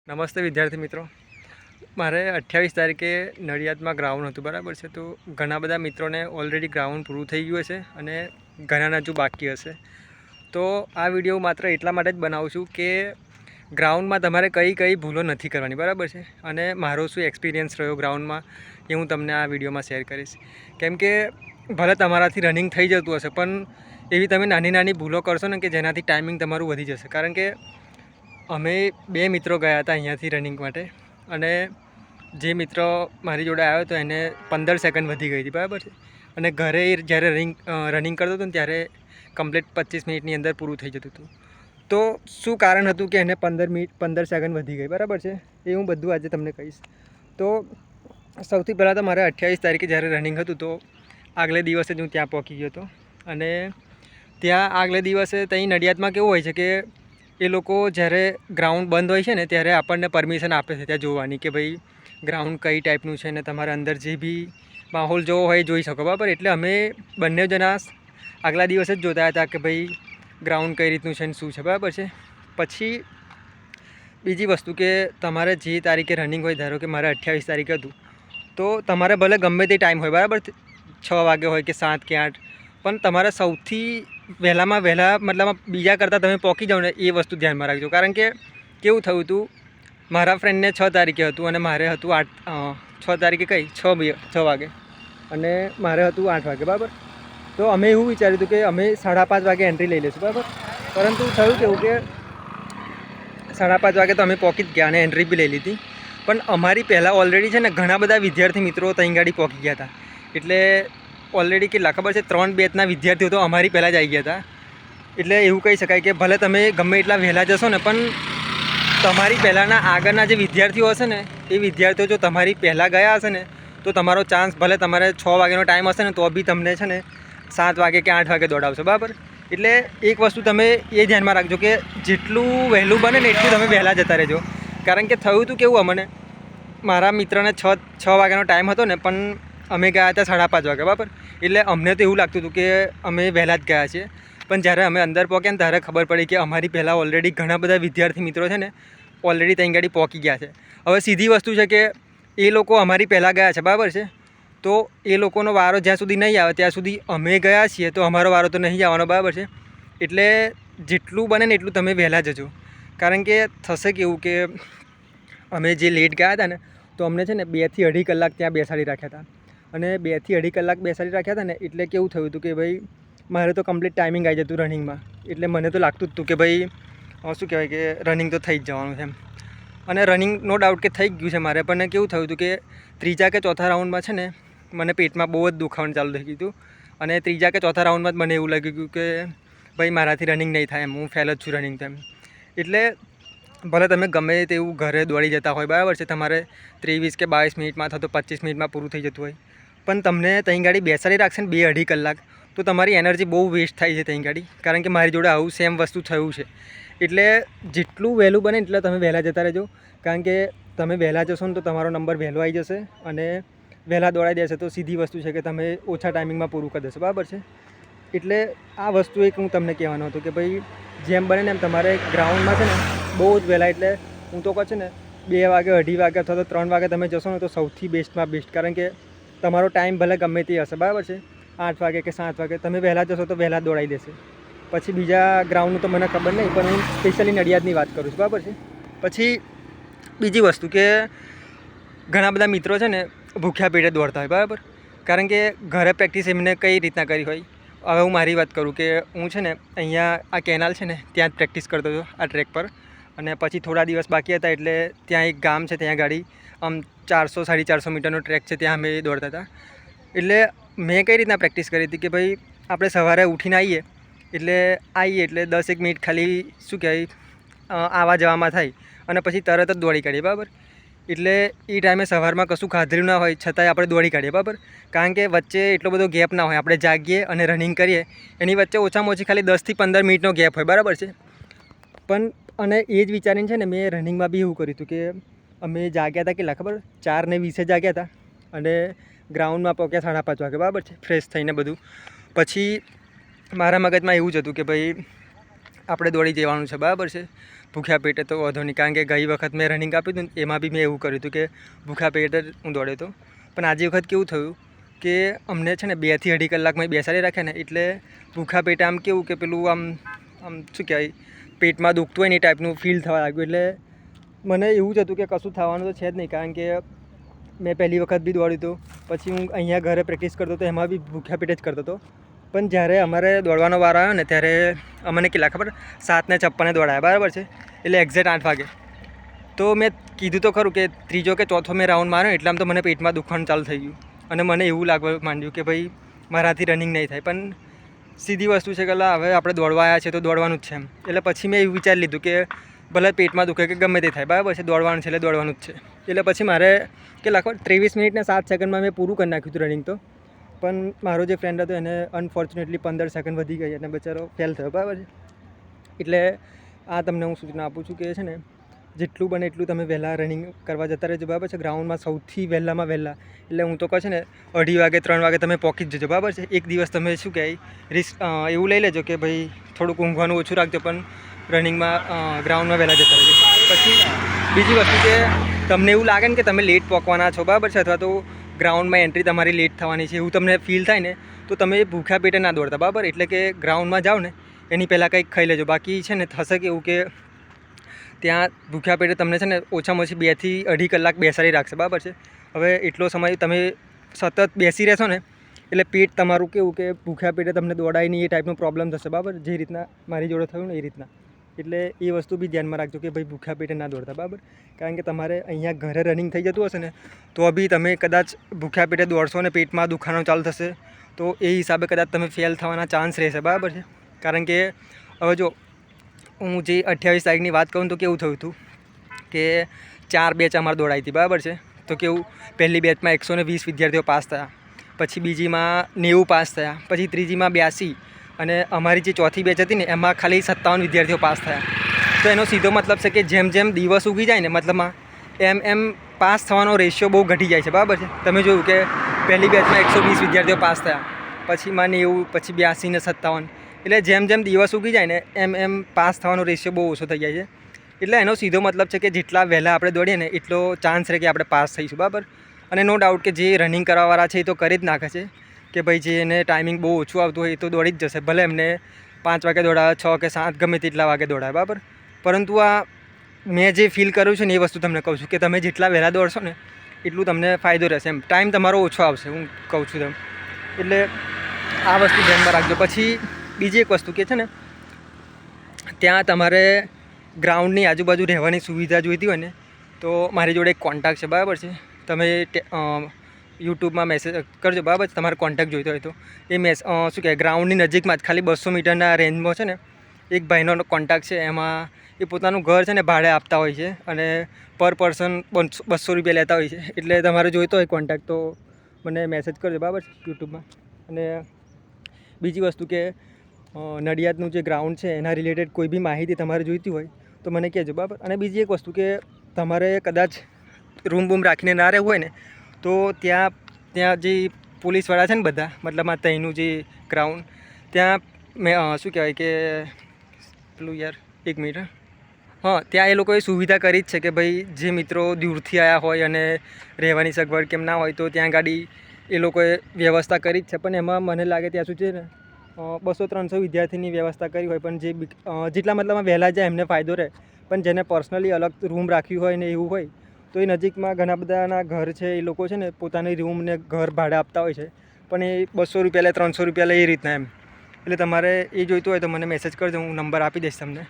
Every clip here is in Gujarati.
નમસ્તે વિદ્યાર્થી મિત્રો, મારે 28 તારીખે નડિયાદમાં ગ્રાઉન્ડ હતું, બરાબર છે. તો ઘણા બધા મિત્રોને ઓલરેડી ગ્રાઉન્ડ પૂરું થઈ ગયું હશે અને ઘણાના હજુ બાકી હશે. તો આ વિડીયો માત્ર એટલા માટે જ બનાવું છું કે ગ્રાઉન્ડમાં તમારે કઈ કઈ ભૂલો નથી કરવાની, બરાબર છે. અને મારો શું એક્સપિરિયન્સ રહ્યો ગ્રાઉન્ડમાં એ હું તમને આ વિડીયોમાં શેર કરીશ. કેમ કે ભલે તમારાથી રનિંગ થઈ જતું હશે, પણ એવી તમે નાની નાની ભૂલો કરશો ને કે જેનાથી ટાઈમિંગ તમારું વધી જશે. કારણ કે અમે 2 મિત્રો ગયા હતા અહીંયાથી રનિંગ માટે, અને જે મિત્ર મારી જોડે આવ્યો હતો એને 15 સેકન્ડ વધી ગઈ હતી, બરાબર છે. અને ઘરે જ્યારે રનિંગ કરતો હતો ને ત્યારે કમ્પ્લીટ 25 મિનિટની અંદર પૂરું થઈ જતું હતું. તો શું કારણ હતું કે એને 15 સેકન્ડ વધી ગઈ, બરાબર છે, એ હું બધું આજે તમને કહીશ. તો સૌથી પહેલાં તો મારે 28 તારીખે જ્યારે રનિંગ હતું તો આગલે દિવસે જ હું ત્યાં પહોંચી ગયો હતો. અને ત્યાં આગલે દિવસે ત્યાં નડિયાદમાં કેવું હોય છે કે એ લોકો જ્યારે ગ્રાઉન્ડ બંધ હોય છે ને ત્યારે આપણને પરમિશન આપે છે ત્યાં જોવાની કે ભાઈ ગ્રાઉન્ડ કઈ ટાઈપનું છે ને તમારે અંદર જે બી માહોલ જોવો હોય જોઈ શકો, બરાબર. એટલે અમે બંને જણા આગલા દિવસે જ જોતા હતા કે ભાઈ ગ્રાઉન્ડ કઈ રીતનું છે ને શું છે, બરાબર છે. પછી બીજી વસ્તુ કે તમારે જે તારીખે રનિંગ હોય, ધારો કે મારે 28 તારીખે હતું, તો તમારે ભલે ગમે તે ટાઈમ હોય, બરાબર, 6 વાગે હોય કે 7 કે 8, પણ તમારે સૌથી વહેલામાં વહેલા મતલબ બીજા કરતાં તમે પહોંચી જાઓ ને એ વસ્તુ ધ્યાનમાં રાખજો. કારણ કે કેવું થયું હતું, મારા ફ્રેન્ડને 6 તારીખે હતું અને મારે હતું 6 તારીખે 6 વાગે અને મારે હતું 8 વાગે, બરાબર. તો અમે એવું વિચાર્યું હતું કે અમે 5:30 વાગે એન્ટ્રી લઈ લઈશું, બરાબર. પરંતુ થયું કેવું કે 5:30 વાગે તો અમે પહોંચી જ ગયા અને એન્ટ્રી બી લઈ લીધી. પણ અમારી પહેલાં ઓલરેડી છે ને ઘણા બધા વિદ્યાર્થી મિત્રો ત્યાં ગાડી પહોંચી ગયા હતા. એટલે ઓલરેડી કેટલા ખબર છે, 3 બેચના વિદ્યાર્થીઓ તો અમારી પહેલાં જ આવી ગયા હતા. એટલે એવું કહી શકાય કે ભલે તમે ગમે એટલા વહેલા જશો ને, પણ તમારી પહેલાંના આગળના જે વિદ્યાર્થીઓ હશે ને એ વિદ્યાર્થીઓ જો તમારી પહેલાં ગયા હશે ને તો તમારો ચાન્સ ભલે તમારે 6 વાગ્યાનો ટાઈમ હશે ને તો બી તમને છે ને 7 વાગે કે 8 વાગે દોડાવશે, બરાબર. એટલે એક વસ્તુ તમે એ ધ્યાનમાં રાખજો કે જેટલું વહેલું બને ને એટલું તમે વહેલા જતા રહેજો. કારણ કે થયું હતું કેવું, અમને મારા મિત્રને 6 વાગ્યાનો ટાઈમ હતો ને, પણ અમે ગયા હતા 5:30 વાગે, બરાબર. એટલે અમને તો એવું લાગતું હતું કે અમે વહેલા જ ગયા છીએ. પણ જ્યારે અમે અંદર પહોંચ્યા ને ત્યારે ખબર પડી કે અમારી પહેલાં ઓલરેડી ઘણા બધા વિદ્યાર્થી મિત્રો છે ને ઓલરેડી ત્યાં ગાડી પહોંચી ગયા છે. હવે સીધી વસ્તુ છે કે એ લોકો અમારી પહેલાં ગયા છે, બરાબર છે. તો એ લોકોનો વારો જ્યાં સુધી નહીં આવે ત્યાં સુધી અમે ગયા છીએ તો અમારો વારો તો નહીં આવવાનો, બરાબર છે. એટલે જેટલું બને ને એટલું તમે વહેલા જજો. કારણ કે થશે કેવું કે અમે જે લેટ ગયા હતા ને તો અમને છે ને 2 થી 2.5 કલાક ત્યાં બેસાડી રાખ્યા હતા. અને 2 થી 2.5 કલાક બેસાડી રાખ્યા હતા ને એટલે કેવું થયું હતું કે ભાઈ મારે તો કમ્પ્લીટ ટાઈમિંગ આવી જતું રનિંગમાં. એટલે મને તો લાગતું જ હતું કે ભાઈ શું કહેવાય કે રનિંગ તો થઈ જ જવાનું છે એમ. અને રનિંગ નો ડાઉટ કે થઈ ગયું છે મારે, પણ કેવું થયું હતું કે 3જા કે 4થા રાઉન્ડમાં છે ને મને પેટમાં બહુ જ દુખાવાનું ચાલુ થઈ ગયું હતું. અને 3જા કે 4થા રાઉન્ડમાં જ મને એવું લાગ્યું કે ભાઈ મારાથી રનિંગ નહીં થાય એમ, હું ફેલ જ છું રનિંગ તેમ. એટલે ભલે તમે ગમે તેવું ઘરે દોડી જતા હોય, બરાબર છે, તમારે 23 કે 22 મિનિટમાં અથવા તો 25 મિનિટમાં પૂરું થઈ જતું હોય, પણ તમને ત્યાં ગાડી બેસાડી રાખશે ને 2-2.5 કલાક તો તમારી એનર્જી બહુ વેસ્ટ થાય છે ત્યાં ગાડી. કારણ કે મારી જોડે આવું સેમ વસ્તુ થયું છે. એટલે જેટલું વહેલું બને એટલે તમે વહેલા જતા રહેજો. કારણ કે તમે વહેલા જશો ને તો તમારો નંબર વહેલો આવી જશે અને વહેલા દોડાઈ દેશે તો સીધી વસ્તુ છે કે તમે ઓછા ટાઈમિંગમાં પૂરું કરી દેશો, બરાબર છે. એટલે આ વસ્તુ એક હું તમને કહેવાનો હતો કે ભાઈ જેમ બને ને એમ તમારે ગ્રાઉન્ડમાં છે ને બહુ જ વહેલા, એટલે હું તો કહું છું ને 2 વાગે, 2:30 વાગે અથવા તો 3 વાગે તમે જશો ને તો સૌથી બેસ્ટમાં બેસ્ટ. કારણ કે તમારો ટાઈમ ભલે ગમે તે હશે, બરાબર છે, 8 વાગે કે 7 વાગે, તમે વહેલા જશો તો વહેલા દોડાઈ દેશે. પછી બીજા ગ્રાઉન્ડનું તો મને ખબર નહીં, પણ હું સ્પેશિયલી નડિયાદની વાત કરું છું, બરાબર છે. પછી બીજી વસ્તુ કે ઘણા બધા મિત્રો છે ને ભૂખ્યા પેટે દોડતા હોય, બરાબર. કારણ કે ઘરે પ્રેક્ટિસ એમને કઈ રીતના કરી હોય. હવે હું મારી વાત કરું કે હું છે ને અહીંયા આ કેનાલ છે ને ત્યાં જ પ્રેક્ટિસ કરતો હતો આ ટ્રેક પર. અને પછી થોડા દિવસ બાકી હતા એટલે ત્યાં એક ગામ છે, ત્યાં ગાડી 400-450 મીટરનો ટ્રેક છે, ત્યાં અમે દોડતા હતા. એટલે મેં કઈ રીતના પ્રેક્ટિસ કરી હતી કે ભાઈ આપણે સવારે ઉઠીને આવીએ એટલે 10-1 મિનિટ ખાલી શું કહેવાય આવવા જવામાં થાય અને પછી તરત જ દોડી કાઢીએ, બરાબર. એટલે એ ટાઈમે સવારમાં કશું ખાધેલું ના હોય છતાંય આપણે દોડી કાઢીએ, બરાબર. કારણ કે વચ્ચે એટલો બધો ગેપ ના હોય, આપણે જાગીએ અને રનિંગ કરીએ એની વચ્ચે ઓછામાં ઓછી ખાલી 10 થી 15 મિનિટનો ગેપ હોય, બરાબર છે. પણ અને એ જ વિચારીને છે ને મેં રનિંગમાં બી એવું કર્યું હતું કે અમે જાગ્યા હતા કેટલા ખબર, 4:20 જાગ્યા હતા અને ગ્રાઉન્ડમાં પહોંચ્યા 5:30 વાગે, બરાબર છે, ફ્રેશ થઈને બધું. પછી મારા મગજમાં એવું જ હતું કે ભાઈ આપણે દોડી જવાનું છે, બરાબર છે. ભૂખ્યા પેટે તો વાંધો નહીં, કારણ કે ગઈ વખત મેં રનિંગ આપ્યું હતું ને એમાં બી મેં એવું કર્યું હતું કે ભૂખ્યા પેટે જ હું દોડ્યો હતો. પણ આજે વખત કેવું થયું કે અમને છે ને 2 થી 2.5 કલાકમાં બેસાડી રાખ્યા ને, એટલે ભૂખ્યા પેટે આમ કેવું કે પેલું આમ શું કહેવાય, પેટમાં દુખતું હોય ને એ ટાઈપનું ફીલ થવા લાગ્યું. એટલે મને એવું જ હતું કે કશું થવાનું તો છે જ નહીં, કારણ કે મેં પહેલી વખત બી દોડ્યું હતું, પછી હું અહીંયા ઘરે પ્રેક્ટિસ કરતો હતો એમાં બી ભૂખ્યા પેટે જ કરતો હતો. પણ જ્યારે અમારે દોડવાનો વાર આવ્યો ને ત્યારે અમને કેટલા ખબર 7:56 દોડાયા, બરાબર છે, એટલે એક્ઝેક્ટ 8 વાગે. તો મેં કીધું તો ખરું કે ત્રીજો કે ચોથો મેં રાઉન્ડ માર્યો એટલામાં તો મને પેટમાં દુખવાનું ચાલુ થઈ ગયું અને મને એવું લાગવા માંડ્યું કે ભાઈ મારાથી રનિંગ નહીં થાય. પણ સીધી વસ્તુ છે કે હવે આપણે દોડવા આવ્યા છે તો દોડવાનું જ છે એમ. એટલે પછી મેં એવું વિચારી લીધું કે ભલે પેટમાં દુખે કે ગમે તે થાય, બરાબર છે, દોડવાનું છે એટલે દોડવાનું જ છે. એટલે પછી મારે કેટલા ખબર 23 મિનિટ ને 7 સેકન્ડમાં મેં પૂરું કરી નાખ્યું હતું રનિંગ તો. પણ મારો જે ફ્રેન્ડ હતો એને અનફોર્ચ્યુનેટલી 15 સેકન્ડ વધી ગઈ અને બચારો ફેલ થયો, બરાબર છે. એટલે આ તમને હું સૂચના આપું છું કે છે ને જેટલું બને એટલું તમે વહેલા રનિંગ કરવા જતા રહેજો, બરાબર છે, ગ્રાઉન્ડમાં સૌથી વહેલામાં વહેલા. એટલે હું તો કહું છે ને 2:30 વાગે 3 વાગે તમે પહોંચી જ જજો, બરાબર છે. એક દિવસ તમે શું કહેવાય રિસ્ક એવું લઈ લેજો કે ભાઈ થોડુંક ઊંઘવાનું ઓછું રાખજો, પણ રનિંગમાં ગ્રાઉન્ડમાં વહેલા જતા રહેજો. પછી બીજી વસ્તુ કે તમને એવું લાગે ને કે તમે લેટ પહોંચવાના છો, બરાબર છે, અથવા તો ગ્રાઉન્ડમાં એન્ટ્રી તમારી લેટ થવાની છે એવું તમને ફીલ થાય ને, તો તમે ભૂખ્યા પેટે ના દોડતા, બરાબર. એટલે કે ગ્રાઉન્ડમાં જાઓ ને એની પહેલાં કંઈક ખાઈ લેજો. બાકી છે ને થશે કે એવું કે ત્યાં ભૂખ્યા પેટે તમને છે ને ઓછામાં ઓછી 2 થી 2.5 કલાક બેસાડી રાખશે, બરાબર છે. હવે એટલો સમય તમે સતત બેસી રહેશો ને એટલે પેટ તમારું કેવું કે ભૂખ્યા પેટે તમને દોડાય નહીં એ ટાઈપનો પ્રોબ્લેમ થશે, બરાબર, જે રીતના મારી જોડે થયું ને એ રીતના. એટલે એ વસ્તુ બી ધ્યાનમાં રાખજો કે ભાઈ ભૂખ્યા પેટે ના દોડતા, બરાબર. કારણ કે તમારે અહીંયા ઘરે રનિંગ થઈ જતું હશે ને તો બી તમે કદાચ ભૂખ્યા પેટે દોડશો ને પેટમાં દુખાવાનું ચાલુ થશે તો એ હિસાબે કદાચ તમે ફેલ થવાના ચાન્સ રહેશે, બરાબર છે. કારણ કે હવે જો હું જે 28 તારીખની વાત કરું તો કેવું થયું હતું કે 4 બેચ અમારે દોડાઈ હતી, બરાબર છે. તો કેવું પહેલી બેચમાં 120 વિદ્યાર્થીઓ પાસ થયા, પછી બીજીમાં 90 પાસ થયા, પછી ત્રીજીમાં 82 અને અમારી જે ચોથી બેચ હતી ને એમાં ખાલી 57 વિદ્યાર્થીઓ પાસ થયા. તો એનો સીધો મતલબ છે કે જેમ જેમ દિવસ ઉગી જાય ને મતલબમાં એમ પાસ થવાનો રેશિયો બહુ ઘટી જાય છે, બરાબર છે. તમે જોયું કે પહેલી બેચમાં 120 વિદ્યાર્થીઓ પાસ થયા, પછીમાં 90, પછી 82 ને 57. એટલે જેમ જેમ દિવસ ઉગી જાય ને એમ પાસ થવાનો રેશિયો બહુ ઓછો થઈ જાય છે. એટલે એનો સીધો મતલબ છે કે જેટલા વહેલા આપણે દોડીએ ને એટલો ચાન્સ રહે કે આપણે પાસ થઈશું, બરાબર. અને નો ડાઉટ કે જે રનિંગ કરવાવાળા છે એ તો કરી જ નાખે છે કે ભાઈ જે એને ટાઈમિંગ બહુ ઓછું આવતું હોય એ તો દોડી જ જશે, ભલે એમને 5 વાગે દોડાવે, 6 કે 7 ગમે તેટલા વાગે દોડાવે, બરાબર. પરંતુ આ મેં જે ફીલ કર્યું છે ને એ વસ્તુ તમને કહું છું કે તમે જેટલા વહેલા દોડશો ને એટલું તમને ફાયદો રહેશે એમ. ટાઈમ તમારો ઓછો આવશે, હું કહું છું તેમ. એટલે આ વસ્તુ ધ્યાનમાં રાખજો. પછી બીજી એક વસ્તુ કે છે ને ત્યાં તમારે ગ્રાઉન્ડની આજુબાજુ રહેવાની સુવિધા જોઈતી હોય ને તો મારી જોડે એક કોન્ટેક્ટ છે, બરાબર છે. તમે યુટ્યુબમાં મેસેજ કરજો, બરાબર છે, તમારે કોન્ટેક્ટ જોઈતો હોય તો. એ શું કહેવાય ગ્રાઉન્ડની નજીકમાં જ ખાલી 200 મીટરના રેન્જમાં છે ને એક ભાઈનો કોન્ટેક્ટ છે. એમાં એ પોતાનું ઘર છે ને ભાડે આપતા હોય છે અને પર પર્સન 200 રૂપિયા લેતા હોય છે. એટલે તમારે જોઈતો હોય કોન્ટેક્ટ તો મને મેસેજ કરજો, બરાબર છે, યુટ્યુબમાં. અને બીજી વસ્તુ કે નડિયાદનું જે ગ્રાઉન્ડ છે એના રિલેટેડ કોઈ બી માહિતી તમારે જોઈતી હોય તો મને કહેજો, બરાબર. અને બીજી એક વસ્તુ કે તમારે કદાચ રૂમ બૂમ રાખીને ના રહેવું હોય ને તો ત્યાં જે પોલીસવાળા છે ને બધા, મતલબ આ ત્યાંનું જે ગ્રાઉન્ડ ત્યાં મેં શું કહેવાય કે પેલું યાર 1 મિનિટ, હા, ત્યાં એ લોકોએ સુવિધા કરી જ છે કે ભાઈ જે મિત્રો દૂરથી આવ્યા હોય અને રહેવાની સગવડ કેમ ના હોય તો ત્યાં ગાડી એ લોકોએ વ્યવસ્થા કરી જ છે. પણ એમાં મને લાગે ત્યાં સુધી ને 200-300 વિદ્યાર્થીની વ્યવસ્થા કરી હોય, પણ જેટલા મતલબમાં વહેલા જાય એમને ફાયદો રહે. પણ જેને પર્સનલી અલગ રૂમ રાખ્યું હોય ને એવું હોય તો એ નજીકમાં ઘણા બધાના ઘર છે, એ લોકો છે ને પોતાની રૂમ ને ઘર ભાડે આપતા હોય છે, પણ એ 200 રૂપિયા લે, 300 રૂપિયા લે એ રીતના એમ. એટલે તમારે એ જોઈતું હોય તો મને મેસેજ કરજો, હું નંબર આપી દઈશ તમને.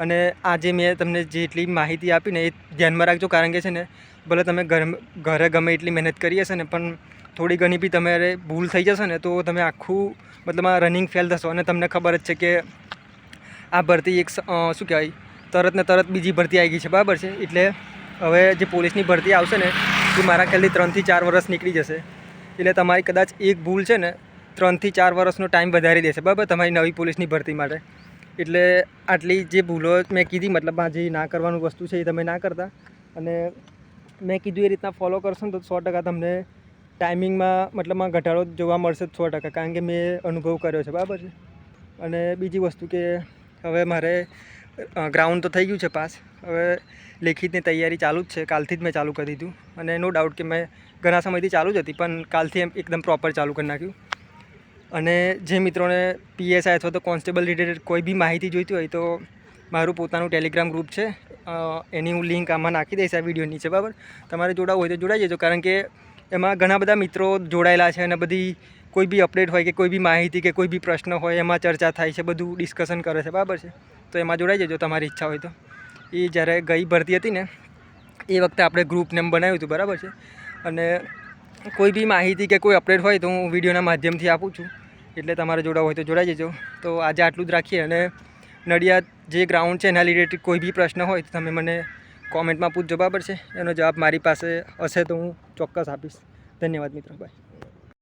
અને આજે મેં તમને જેટલી માહિતી આપી ને એ ધ્યાનમાં રાખજો, કારણ કે છે ને ભલે તમે ઘરે ગમે એટલી મહેનત કરી હશે ને પણ થોડી ઘણી બી તમારે ભૂલ થઈ જશે ને તો તમે આખું મતલબ આ રનિંગ ફેલ થશો. અને તમને ખબર જ છે કે આ ભરતી એક શું કહેવાય તરત ને તરત બીજી ભરતી આવી ગઈ છે, બરાબર છે. એટલે હવે જે પોલીસની ભરતી આવશે ને એ મારા ખ્યાલથી 3 થી 4 વર્ષ નીકળી જશે. એટલે તમારી કદાચ એક ભૂલ છે ને 3 થી 4 વર્ષનો ટાઈમ વધારી દેશે, બરાબર, તમારી નવી પોલીસની ભરતી માટે. એટલે આટલી જે ભૂલો મેં કીધી મતલબ આ જે ના કરવાનું વસ્તુ છે એ તમે ના કરતા અને મેં કીધું એ રીતના ફોલો કરશો ને તો 100% તમને ટાઈમિંગમાં મતલબમાં ઘટાડો જોવા મળશે 100%, કારણ કે મેં અનુભવ કર્યો છે, બરાબર છે. અને બીજી વસ્તુ કે હવે મારે ગ્રાઉન્ડ તો થઈ ગયું છે પાસ. હવે લેખિતની તૈયારી ચાલુ જ છે. કાલથી જ મેં ચાલુ કરી દીધું અને નો ડાઉટ કે મેં ઘણા સમયથી ચાલુ જ હતી, પણ કાલથી એકદમ પ્રોપર ચાલુ કરી નાખ્યું. અને જે મિત્રોને પીએસઆઈ અથવા તો કોન્સ્ટેબલ રિલેટેડ કોઈ બી માહિતી જોઈતી હોય તો મારું પોતાનું ટેલિગ્રામ ગ્રુપ છે, એની હું લિંક આમાં નાખી દઈશ આ વિડીયો નીચે. બરાબર, તમારે જોડાવું હોય તો જોડાઈ જજો, કારણ કે એમાં ઘણા બધા મિત્રો જોડાયેલા છે અને બધી કોઈ બી અપડેટ હોય કે કોઈ બી માહિતી કે કોઈ બી પ્રશ્ન હોય એમાં ચર્ચા થાય છે, બધું ડિસ્કશન કરે છે. બરાબર છે, તો એમાં જોડાઈ જજો તમારી ઈચ્છા હોય તો. એ જ્યારે ગઈ ભરતી હતી ને એ વખતે આપણે ગ્રુપ નેમ બનાવ્યું હતું. બરાબર છે, અને કોઈ બી માહિતી કે કોઈ અપડેટ હોય તો હું વિડીયોના માધ્યમથી આપું છું, એટલે તમારે જોડાવું હોય તો જોડાઈ જજો. તો આજે આટલું જ રાખીએ, અને નડિયાદ જે ગ્રાઉન્ડ છે એના રિલેટેડ કોઈ બી પ્રશ્ન હોય તો તમે મને કોમેન્ટમાં પૂછજો. બરાબર છે, એનો જવાબ મારી પાસે હશે તો હું ચોક્કસ આપીશ. ધન્યવાદ મિત્રો, બાય.